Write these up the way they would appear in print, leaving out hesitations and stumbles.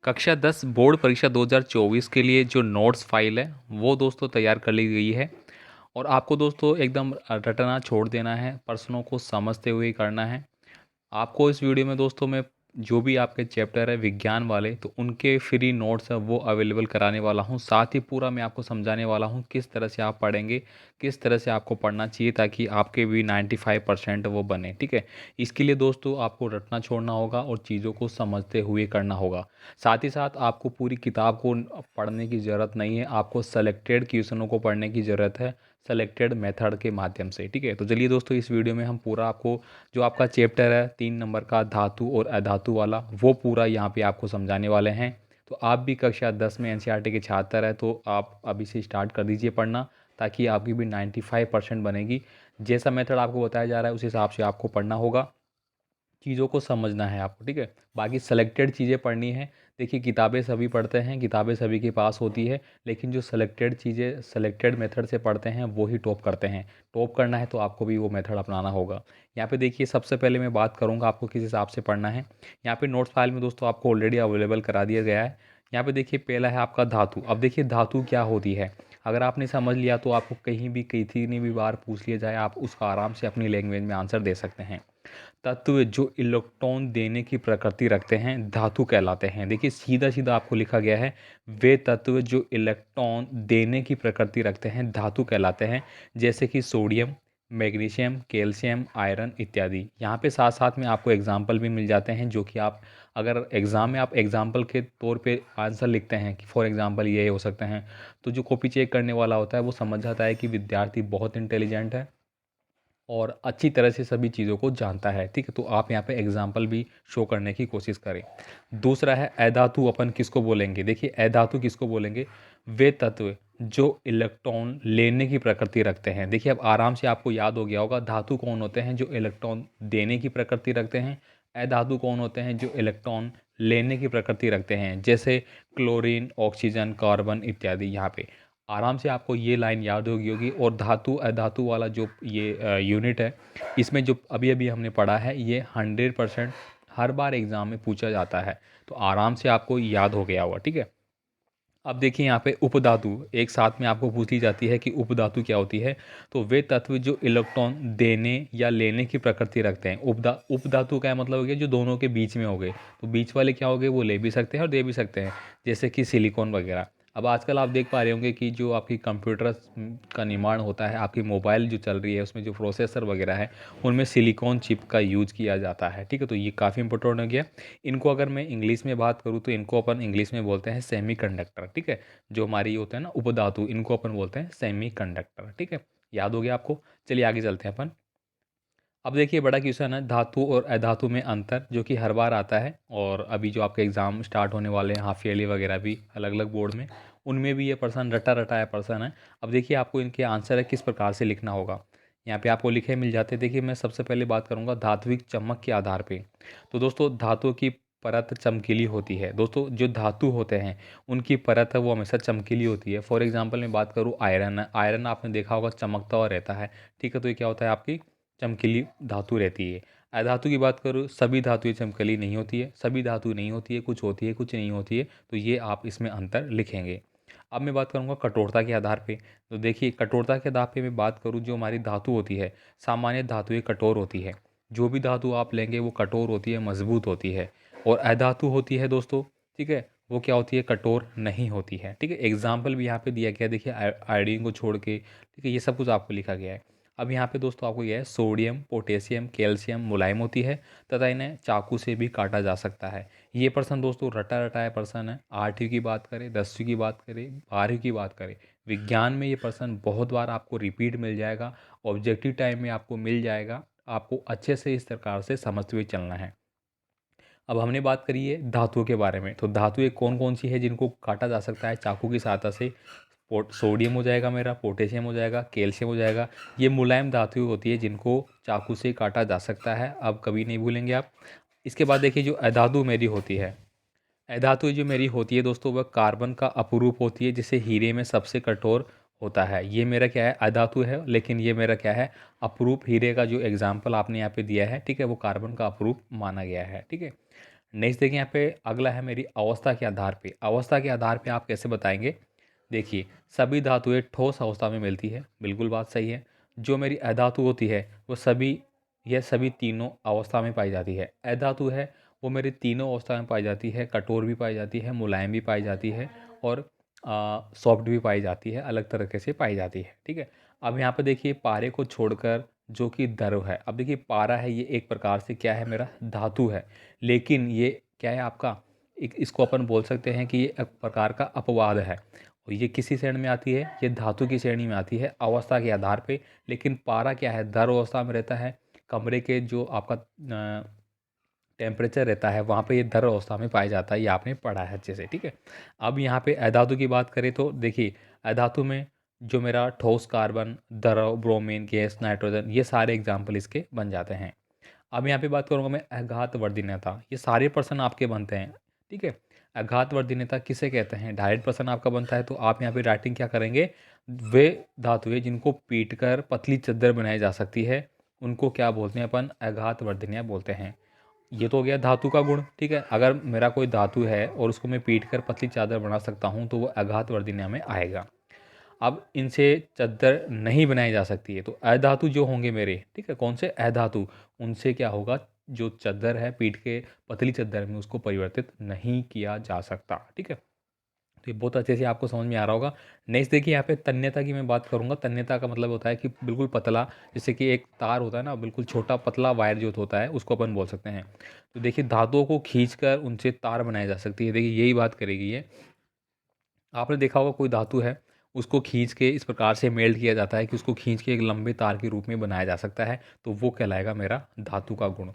कक्षा 10 बोर्ड परीक्षा 2024 के लिए जो नोट्स फाइल है वो दोस्तों तैयार कर ली गई है। और आपको दोस्तों एकदम रटना छोड़ देना है, प्रश्नों को समझते हुए ही करना है। आपको इस वीडियो में दोस्तों मैं जो भी आपके चैप्टर है विज्ञान वाले, तो उनके फ्री नोट्स है वो अवेलेबल कराने वाला हूँ। साथ ही पूरा मैं आपको समझाने वाला हूँ किस तरह से आप पढ़ेंगे, किस तरह से आपको पढ़ना चाहिए ताकि आपके भी 95% वो बने। ठीक है, इसके लिए दोस्तों आपको रटना छोड़ना होगा और चीज़ों को समझते हुए करना होगा। साथ ही साथ आपको पूरी किताब को पढ़ने की ज़रूरत नहीं है, आपको सेलेक्टेड क्वेश्चनों को पढ़ने की ज़रूरत है, सेलेक्टेड मेथड के माध्यम से। ठीक है, तो चलिए दोस्तों इस वीडियो में हम पूरा आपको जो आपका चैप्टर है 3 नंबर का धातु और अधातु वाला, वो पूरा यहाँ पे आपको समझाने वाले हैं। तो आप भी कक्षा 10 में एनसीईआरटी के छात्र हैं तो आप अभी से स्टार्ट कर दीजिए पढ़ना, ताकि आपकी भी 95% बनेगी। जैसा मेथड आपको बताया जा रहा है उस हिसाब से आपको पढ़ना होगा, चीज़ों को समझना है आपको। ठीक है, बाकी सेलेक्टेड चीज़ें पढ़नी है। देखिए किताबें सभी पढ़ते हैं, किताबें सभी के पास होती है, लेकिन जो सेलेक्टेड चीज़ें सेलेक्टेड मेथड से पढ़ते हैं वो ही टॉप करते हैं। टॉप करना है तो आपको भी वो मेथड अपनाना होगा। यहाँ पे देखिए सबसे पहले मैं बात करूँगा आपको किस हिसाब से पढ़ना है। यहाँ पे नोट्स फाइल में दोस्तों आपको ऑलरेडी अवेलेबल करा दिया गया है। यहाँ पे देखिए पहला है आपका धातु। अब देखिए धातु क्या होती है, अगर आपने समझ लिया तो आपको कहीं भी कितनी भी बार पूछ लिया जाए आप उसका आराम से अपनी लैंग्वेज में आंसर दे सकते हैं। तत्व जो इलेक्ट्रॉन देने की प्रकृति रखते हैं धातु कहलाते हैं। देखिए सीधा सीधा आपको लिखा गया है, वे तत्व जो इलेक्ट्रॉन देने की प्रकृति रखते हैं धातु कहलाते हैं, जैसे कि सोडियम, मैग्नीशियम, कैल्शियम, आयरन इत्यादि। यहाँ पे साथ साथ में आपको एग्जाम्पल भी मिल जाते हैं, जो कि आप अगर एग्ज़ाम में आप एग्जाम्पल के तौर पे आंसर लिखते हैं कि फॉर एग्जाम्पल ये हो सकते हैं, तो जो कॉपी चेक करने वाला होता है वो समझ जाता है कि विद्यार्थी बहुत इंटेलिजेंट है और अच्छी तरह से सभी चीज़ों को जानता है। ठीक है, तो आप यहाँ पे एग्जाम्पल भी शो करने की कोशिश करें। दूसरा है अधातु। अपन किसको बोलेंगे, देखिए अधातु किसको बोलेंगे, वे तत्व जो इलेक्ट्रॉन लेने की प्रकृति रखते हैं। देखिए अब आराम से आपको याद हो गया होगा, धातु कौन होते हैं जो इलेक्ट्रॉन देने की प्रकृति रखते हैं, अधातु कौन होते हैं जो इलेक्ट्रॉन लेने की प्रकृति रखते हैं, जैसे क्लोरीन, ऑक्सीजन, कार्बन इत्यादि। यहाँ पे आराम से आपको ये लाइन याद होगी। और धातु अधातु वाला जो ये यूनिट है, इसमें जो अभी अभी हमने पढ़ा है ये 100% हर बार एग्ज़ाम में पूछा जाता है, तो आराम से आपको याद हो गया होगा। ठीक है, अब देखिए यहाँ पे उपधातु एक साथ में आपको पूछी जाती है कि उपधातु क्या होती है। तो वे तत्व जो इलेक्ट्रॉन देने या लेने की प्रकृति रखते हैं। उपधातु का मतलब हो गया जो दोनों के बीच में हो गए, तो बीच वाले क्या हो गए, वो ले भी सकते हैं और दे भी सकते हैं, जैसे कि सिलिकॉन वगैरह। अब आजकल आप देख पा रहे होंगे कि जो आपकी कंप्यूटर का निर्माण होता है, आपकी मोबाइल जो चल रही है उसमें जो प्रोसेसर वगैरह है उनमें सिलिकॉन चिप का यूज किया जाता है। ठीक है, तो ये काफ़ी इंपॉर्टेंट हो गया। इनको अगर मैं इंग्लिश में बात करूँ तो इनको अपन इंग्लिश में बोलते हैं सेमीकंडक्टर। ठीक है, जो हमारी ये होता है ना उपधातु, इनको अपन बोलते हैं सेमीकंडक्टर। ठीक है, याद हो गया आपको। चलिए आगे चलते हैं अपन। अब देखिए बड़ा क्वेश्चन है धातु और अधातु में अंतर, जो कि हर बार आता है। और अभी जो आपके एग्ज़ाम स्टार्ट होने वाले हैं हाफ ईयरली वगैरह भी अलग अलग बोर्ड में, उनमें भी ये पर्सन रटा रटाया पर्सन है। अब देखिए आपको इनके आंसर है किस प्रकार से लिखना होगा। यहाँ पे आपको लिखे मिल जाते हैं। देखिए मैं सबसे पहले बात करूँगा धात्विक चमक के आधार पे। तो दोस्तों धातु की परत चमकीली होती है। दोस्तों जो धातु होते हैं उनकी परत है वो हमेशा चमकीली होती है। फॉर एग्जाम्पल मैं बात करूँ आयरन है, आयरन आपने देखा होगा चमकता हुआ रहता है। ठीक है, तो ये क्या होता है, आपकी चमकीली धातु रहती है। अधातु की बात करूँ, सभी धातुएं चमकीली नहीं होती है, सभी धातु नहीं होती है, कुछ होती है कुछ नहीं होती है, तो ये आप इसमें अंतर लिखेंगे। अब मैं बात करूँगा कठोरता के आधार पे। तो देखिए कठोरता के आधार पे मैं बात करूँ, जो हमारी धातु होती है, सामान्य धातुएं कठोर होती है। जो भी धातु आप लेंगे वो कठोर होती है, मजबूत होती है। और अधातु होती है दोस्तों, ठीक है, वो क्या होती है, कठोर नहीं होती है। ठीक है, एग्जाम्पल भी यहाँ पे दिया गया है, देखिए आयोडीन को छोड़ के। ठीक है, ये सब कुछ आपको लिखा गया है। अब यहाँ पे दोस्तों आपको यह है सोडियम, पोटेशियम, कैल्शियम मुलायम होती है तथा इन्हें चाकू से भी काटा जा सकता है। ये पर्सन दोस्तों रटा रटाया पर्सन है। 8वीं की बात करें, 10वीं की बात करें, 12वीं की बात करें, विज्ञान में ये पर्सन बहुत बार आपको रिपीट मिल जाएगा, ऑब्जेक्टिव टाइम में आपको मिल जाएगा। आपको अच्छे से इस प्रकार से समझते हुए चलना है। अब हमने बात करी है धातुओं के बारे में, तो धातुएं कौन कौन सी है जिनको काटा जा सकता है चाकू की सहायता से। सोडियम हो जाएगा मेरा, पोटेशियम हो जाएगा, कैल्शियम हो जाएगा। ये मुलायम धातुएं होती है जिनको चाकू से काटा जा सकता है, अब कभी नहीं भूलेंगे आप। इसके बाद देखिए जो अधातु मेरी होती है, अधातु जो मेरी होती है दोस्तों वह कार्बन का अपरूप होती है, जिसे हीरे में सबसे कठोर होता है। ये मेरा क्या है, अधातु है, लेकिन ये मेरा क्या है, अपरूप। हीरे का जो एग्जाम्पल आपने यहाँ पे दिया है, ठीक है, वो कार्बन का अपरूप माना गया है। ठीक है, नेक्स्ट देखिए यहाँ पे अगला है मेरी अवस्था के आधार पे। अवस्था के आधार पे आप कैसे बताएंगे? देखिए, सभी धातुएं ठोस अवस्था में मिलती है, बिल्कुल बात सही है। जो मेरी अधातु होती है वो सभी तीनों अवस्था में पाई जाती है। अधातु है वो मेरी तीनों अवस्था में पाई जाती है, कठोर भी पाई जाती है, मुलायम भी पाई जाती है और सॉफ्ट भी पाई जाती है, अलग तरीके से पाई जाती है, ठीक है। अब यहाँ पे देखिए पारे को छोड़कर जो कि द्रव है, अब देखिए पारा है ये एक प्रकार से क्या है, मेरा धातु है, लेकिन ये क्या है आपका, एक इसको अपन बोल सकते हैं कि ये एक प्रकार का अपवाद है। और ये किसी श्रेणी में आती है? ये धातु की श्रेणी में आती है अवस्था के आधार पे। लेकिन पारा क्या है, द्रव अवस्था में रहता है। कमरे के जो आपका टेम्परेचर रहता है वहाँ पे ये द्रव अवस्था में पाया जाता है, ये आपने पढ़ा है अच्छे से, ठीक है। अब यहाँ पे अधातु की बात करें तो देखिए, अधातु में जो मेरा ठोस कार्बन, द्रव, ब्रोमीन गैस, नाइट्रोजन, ये सारे एग्जाम्पल इसके बन जाते हैं। अब यहाँ पे बात करूँगा मैं अघात वर्धनीयता। ये सारे प्रश्न आपके बनते हैं, ठीक है। अघात वर्धनीयता किसे कहते हैं? डायरेक्ट प्रश्न आपका बनता है, तो आप यहाँ पे राइटिंग क्या करेंगे, वे धातुएं जिनको पीट कर पतली चादर बनाई जा सकती है उनको क्या बोलते हैं अपन? अघात वर्धनीय बोलते हैं। ये तो हो गया धातु का गुण, ठीक है। अगर मेरा कोई धातु है और उसको मैं पीट कर पतली चादर बना सकता हूँ तो वो अघात वर्धनीय में आएगा। अब इनसे चादर नहीं बनाई जा सकती है, तो अधातु जो होंगे मेरे, ठीक है, कौन से अधातु, उनसे क्या होगा, जो चादर है पीट के पतली चादर में उसको परिवर्तित नहीं किया जा सकता, ठीक है। तो ये बहुत अच्छे से आपको समझ में आ रहा होगा। नेक्स्ट देखिए यहाँ पे तन्यता की मैं बात करूँगा। तन्यता का मतलब होता है कि बिल्कुल पतला, जैसे कि एक तार होता है ना, बिल्कुल छोटा पतला वायर जो होता है उसको अपन बोल सकते हैं। तो देखिए धातुओं को खींचकर उनसे तार बनाई जा सकती है, देखिए यही बात करेगी ये। आपने देखा होगा कोई धातु है, उसको खींच के इस प्रकार से मेल्ट किया जाता है कि उसको खींच के एक लंबे तार के रूप में बनाया जा सकता है, तो वो कहलाएगा मेरा धातु का गुण।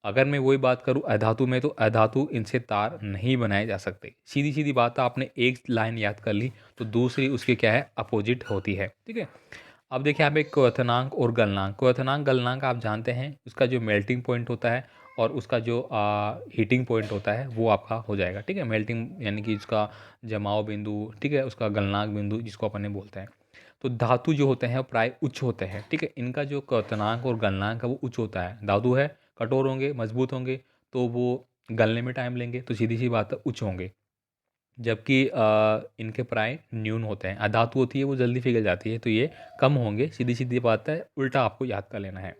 अगर मैं वही बात करूँ अधातु में, तो अधातु इनसे तार नहीं बनाए जा सकते। सीधी सीधी बात है, आपने एक लाइन याद कर ली तो दूसरी उसकी क्या है, अपोजिट होती है, ठीक है। अब देखिए यहाँ पे क्वथनांक और गलनांक। क्वथनांक गलनांक आप जानते हैं, उसका जो मेल्टिंग पॉइंट होता है और उसका जो हीटिंग पॉइंट होता है वो आपका हो जाएगा, ठीक है। मेल्टिंग यानी कि उसका जमाव बिंदु, ठीक है, उसका गलनांक बिंदु जिसको अपन ने बोलते हैं। तो धातु जो होते हैं वो प्राय उच्च होते हैं, ठीक है। इनका जो क्वथनांक और गलनांक है वो उच्च होता है। धातु है, कठोर होंगे, मजबूत होंगे, तो वो गलने में टाइम लेंगे, तो सीधी सी बात है उच्च होंगे। जबकि इनके प्राय न्यून होते हैं। अधातु होती है वो जल्दी पिघल जाती है, तो ये कम होंगे, सीधी सीधी बात है, उल्टा आपको याद कर लेना है।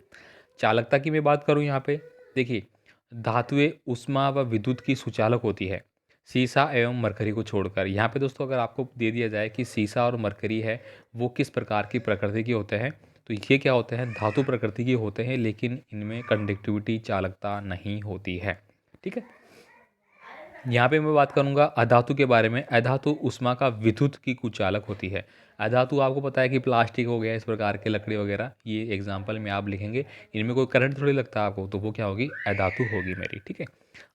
चालकता की मैं बात करूँ यहाँ पे, देखिए धातुएं ऊष्मा व विद्युत की सुचालक होती है, सीसा एवं मरकरी को छोड़कर। यहाँ पे दोस्तों अगर आपको दे दिया जाए कि सीसा और मरकरी है वो किस प्रकार की प्रकृति के होते हैं, तो ये क्या होते हैं, धातु प्रकृति के होते हैं, लेकिन इनमें कंडक्टिविटी, चालकता नहीं होती है, ठीक है। यहाँ पे मैं बात करूँगा अधातु के बारे में। अधातु ऊष्मा का विद्युत की कुचालक होती है। अधातु आपको पता है कि प्लास्टिक हो गया, इस प्रकार के लकड़ी वगैरह, ये एग्जाम्पल में आप लिखेंगे, इनमें कोई करंट थोड़ी लगता है आपको, तो वो क्या होगी, अधातु होगी मेरी, ठीक है।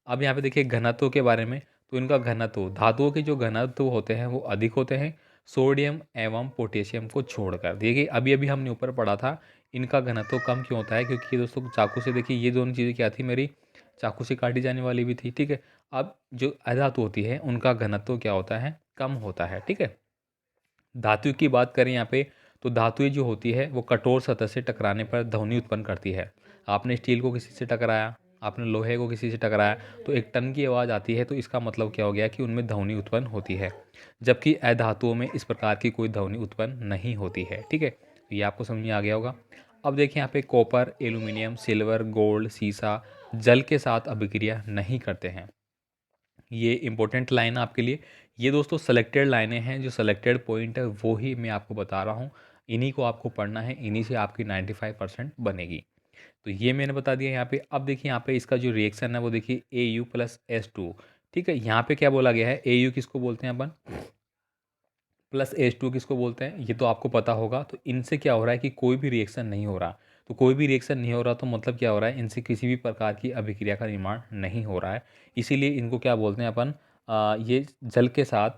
अब यहाँ पे देखिए घनत्व के बारे में, तो इनका घनत्व, धातुओं के जो घनत्व होते हैं वो अधिक होते हैं सोडियम एवं पोटेशियम को छोड़कर। देखिए अभी अभी हमने ऊपर पढ़ा था इनका घनत्व कम क्यों होता है, क्योंकि दोस्तों चाकू से देखिए ये दोनों चीज़ें क्या थी मेरी, चाकू से काटी जाने वाली भी थी, ठीक है। अब जो अधातु होती है उनका घनत्व क्या होता है, कम होता है, ठीक है। धातु की बात करें यहाँ पे, तो धातुएं जो होती है वो कठोर सतह से टकराने पर ध्वनि उत्पन्न करती है। आपने स्टील को किसी से टकराया, आपने लोहे को किसी से टकराया, तो एक टन की आवाज़ आती है, तो इसका मतलब क्या हो गया कि उनमें ध्वनि उत्पन्न होती है। जबकि अधातुओं में इस प्रकार की कोई ध्वनि उत्पन्न नहीं होती है, ठीक है। तो ये आपको समझ में आ गया होगा। अब देखिए यहाँ पे कॉपर, एल्यूमिनियम, सिल्वर, गोल्ड, सीसा जल के साथ अभिक्रिया नहीं करते हैं। ये इंपॉर्टेंट लाइन है आपके लिए। ये दोस्तों सेलेक्टेड लाइनें हैं, जो सेलेक्टेड पॉइंट है वो ही मैं आपको बता रहा हूँ। इन्हीं को आपको पढ़ना है, इन्हीं से आपकी 95% बनेगी। तो ये मैंने बता दिया यहाँ पे। अब देखिए यहाँ पे इसका जो रिएक्शन है वो देखिए AU+S2, ठीक है। यहाँ पे क्या बोला गया है, AU किसको बोलते हैं अपन, +H2 किसको बोलते हैं, ये तो आपको पता होगा। तो इनसे क्या हो रहा है कि कोई भी रिएक्शन नहीं हो रहा। तो कोई भी रिएक्शन नहीं हो रहा तो मतलब क्या हो रहा है, इनसे किसी भी प्रकार की अभिक्रिया का निर्माण नहीं हो रहा है। इसीलिए इनको क्या बोलते हैं अपन, ये जल के साथ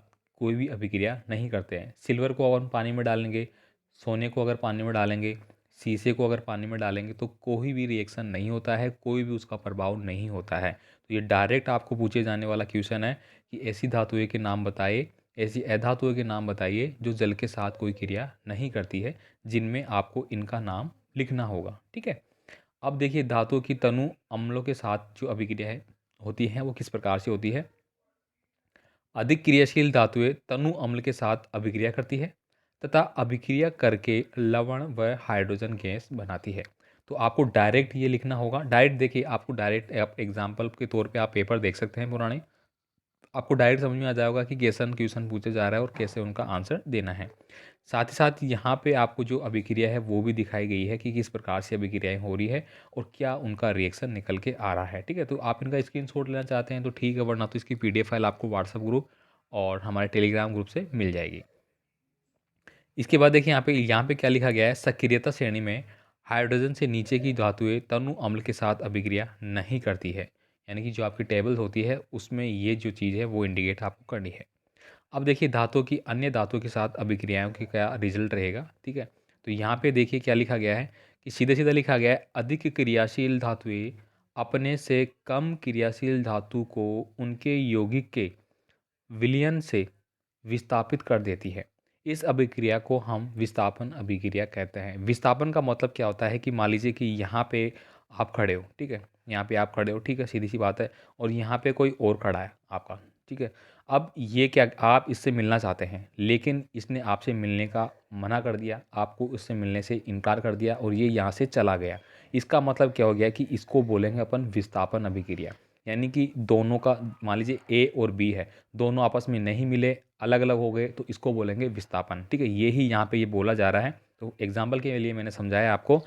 कोई भी अभिक्रिया नहीं करते हैं। सिल्वर को अपन पानी में डालेंगे, सोने को अगर पानी में डालेंगे, शीशे को अगर पानी में डालेंगे, तो कोई भी रिएक्शन नहीं होता है, कोई भी उसका प्रभाव नहीं होता है। तो ये डायरेक्ट आपको पूछे जाने वाला क्वेश्चन है कि ऐसी धातुएं के नाम बताइए, ऐसी अधातुओं के नाम बताइए जो जल के साथ कोई क्रिया नहीं करती है, जिनमें आपको इनका नाम लिखना होगा, ठीक है। अब देखिए धातुओं की तनु अम्लों के साथ जो अभिक्रिया है, होती हैं वो किस प्रकार से होती है। अधिक क्रियाशील धातुएं तनु अम्ल के साथ अभिक्रिया करती है तथा अभिक्रिया करके लवण व हाइड्रोजन गैस बनाती है। तो आपको डायरेक्ट ये लिखना होगा। डायरेक्ट देखिए, आपको डायरेक्ट आप एग्जाम्पल के तौर पे आप पेपर देख सकते हैं पुराने, आपको डायरेक्ट समझ में आ जाएगा कि कैसा क्वेश्चन पूछा जा रहा है और कैसे उनका आंसर देना है। साथ ही साथ यहाँ पे आपको जो अभिक्रिया है वो भी दिखाई गई है कि किस प्रकार से अभिक्रियाएं हो रही है और क्या उनका रिएक्शन निकल के आ रहा है। ठीक है, तो आप इनका स्क्रीनशॉट लेना चाहते हैं तो ठीक है, वरना तो इसकी पीडीएफ फाइल आपको व्हाट्सएप ग्रुप और हमारे टेलीग्राम ग्रुप से मिल जाएगी। इसके बाद देखिए यहाँ पे क्या लिखा गया है, सक्रियता श्रेणी में हाइड्रोजन से नीचे की धातुएं तनु अम्ल के साथ अभिक्रिया नहीं करती है। यानी कि जो आपकी टेबल होती है उसमें ये जो चीज़ है वो इंडिकेट आपको करनी है। अब देखिए धातु की अन्य धातुओं के साथ अभिक्रियाओं के क्या रिजल्ट रहेगा। ठीक है, तो यहाँ पे देखिए क्या लिखा गया है कि सीधे सीधा लिखा गया है, अधिक क्रियाशील धातुएं अपने से कम क्रियाशील धातु को उनके यौगिक के विलयन से विस्थापित कर देती है। इस अभिक्रिया को हम विस्थापन अभिक्रिया कहते हैं। विस्थापन का मतलब क्या होता है कि मान लीजिए कि यहाँ पे आप खड़े हो, ठीक है, यहाँ पे आप खड़े हो, ठीक है, सीधी सी बात है, और यहाँ पे कोई और खड़ा है आपका, ठीक है। अब ये क्या, आप इससे मिलना चाहते हैं लेकिन इसने आपसे मिलने का मना कर दिया, आपको इससे मिलने से इनकार कर दिया और ये यहाँ से चला गया। इसका मतलब क्या हो गया कि इसको बोलेंगे अपन विस्थापन अभिक्रिया। यानी कि दोनों का, मान लीजिए ए और बी है, दोनों आपस में नहीं मिले, अलग अलग हो गए, तो इसको बोलेंगे विस्थापन। ठीक है, ये ही यहाँ पे ये बोला जा रहा है। तो एग्जाम्पल के लिए मैंने समझाया आपको।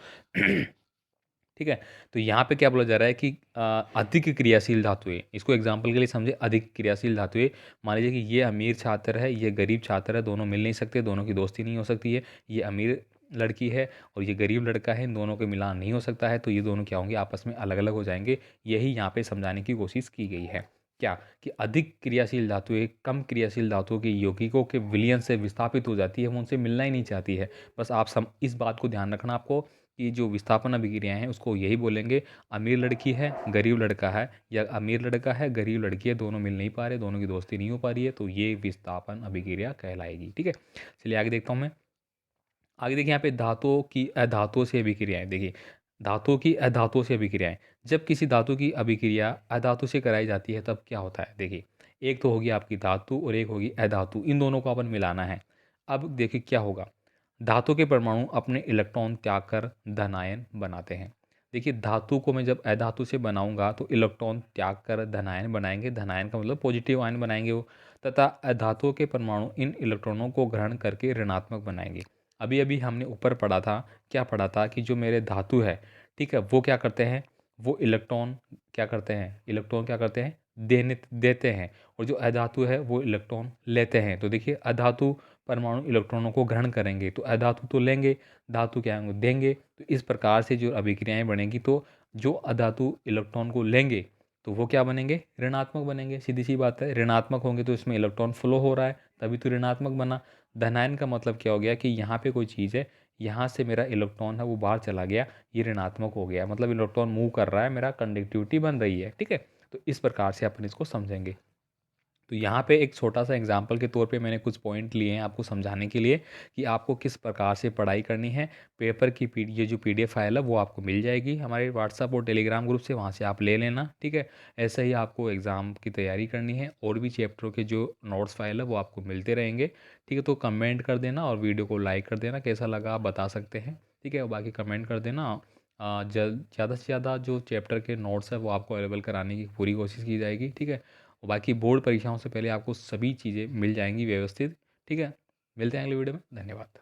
ठीक है, तो यहाँ पे क्या बोला जा रहा है कि अधिक क्रियाशील धातुएं, इसको एग्जाम्पल के लिए समझे, अधिक क्रियाशील धातुएं। मान लीजिए कि ये अमीर छात्र है, ये गरीब छात्र है, दोनों मिल नहीं सकते, दोनों की दोस्ती नहीं हो सकती है। ये अमीर लड़की है और ये गरीब लड़का है, इन दोनों के मिलान नहीं हो सकता है, तो ये दोनों क्या होंगे, आपस में अलग अलग हो जाएंगे। यही यहाँ पे समझाने की कोशिश की गई है। क्या कि अधिक क्रियाशील धातुएं कम क्रियाशील धातुओं के यौगिकों के विलयन से विस्थापित हो जाती है, वो उनसे मिलना ही नहीं चाहती है। बस आप इस बात को ध्यान रखना आपको कि जो विस्थापन अभिक्रियाएं हैं उसको यही बोलेंगे, अमीर लड़की है गरीब लड़का है, या अमीर लड़का है गरीब लड़की है, दोनों मिल नहीं पा रहे, दोनों की दोस्ती नहीं हो पा रही है, तो ये विस्थापन अभिक्रिया कहलाएगी। ठीक है, चलिए आगे देखता हूँ मैं। आगे देखिए यहाँ पे धातुओं की अधातुओं से अभिक्रियाएं। देखिए धातुओं की अधातुओं से अभिक्रियाएं, जब किसी धातु की अभिक्रिया अधातु से कराई जाती है तब क्या होता है। देखिए एक तो होगी आपकी धातु और एक होगी अधातु, इन दोनों को अपन मिलाना है। अब देखिए क्या होगा, धातु के परमाणु अपने इलेक्ट्रॉन त्याग कर धनायन बनाते हैं। देखिए धातु को मैं जब अधातु से बनाऊंगा तो इलेक्ट्रॉन त्याग कर धनायन बनाएंगे, धनायन का मतलब पॉजिटिव आयन बनाएंगे वो, तथा अधातुओं के परमाणु इन इलेक्ट्रॉनों को ग्रहण करके ऋणात्मक बनाएंगे। अभी अभी हमने ऊपर पढ़ा था, क्या पढ़ा था कि जो मेरे धातु है, ठीक है, वो क्या करते हैं, वो इलेक्ट्रॉन क्या करते हैं, इलेक्ट्रॉन क्या करते हैं, देते हैं, और जो अधातु है वो इलेक्ट्रॉन लेते हैं। तो देखिए अधातु परमाणु इलेक्ट्रॉनों को ग्रहण करेंगे तो अधातु तो लेंगे, धातु क्या है देंगे। तो इस प्रकार से जो अभिक्रियाएं बनेंगी, तो जो अधातु इलेक्ट्रॉन को लेंगे तो वो क्या बनेंगे, ऋणात्मक बनेंगे। सीधी सी बात है, ऋणात्मक होंगे तो इसमें इलेक्ट्रॉन फ्लो हो रहा है, तभी तो ऋणात्मक बना। धनायन का मतलब क्या हो गया कि यहाँ पे कोई चीज़ है, यहाँ से मेरा इलेक्ट्रॉन है वो बाहर चला गया, ये ऋणात्मक हो गया, मतलब इलेक्ट्रॉन मूव कर रहा है, मेरा कंडक्टिविटी बन रही है। ठीक है, तो इस प्रकार से अपन इसको समझेंगे। तो यहाँ पे एक छोटा सा एग्जाम्पल के तौर पे मैंने कुछ पॉइंट लिए हैं आपको समझाने के लिए कि आपको किस प्रकार से पढ़ाई करनी है। पेपर की ये जो पीडीएफ फाइल है वो आपको मिल जाएगी हमारे व्हाट्सअप और टेलीग्राम ग्रुप से, वहाँ से आप ले लेना। ठीक है, ऐसे ही आपको एग्ज़ाम की तैयारी करनी है, और भी चैप्टरों के जो नोट्स फाइल है वो आपको मिलते रहेंगे। ठीक है, तो कमेंट कर देना और वीडियो को लाइक कर देना, कैसा लगा आप बता सकते हैं। ठीक है, और बाकी कमेंट कर देना। ज़्यादा से ज़्यादा जो चैप्टर के नोट्स है वो आपको अवेलेबल कराने की पूरी कोशिश की जाएगी। ठीक है, और बाकी बोर्ड परीक्षाओं से पहले आपको सभी चीज़ें मिल जाएंगी व्यवस्थित। ठीक है, मिलते हैं अगले वीडियो में, धन्यवाद।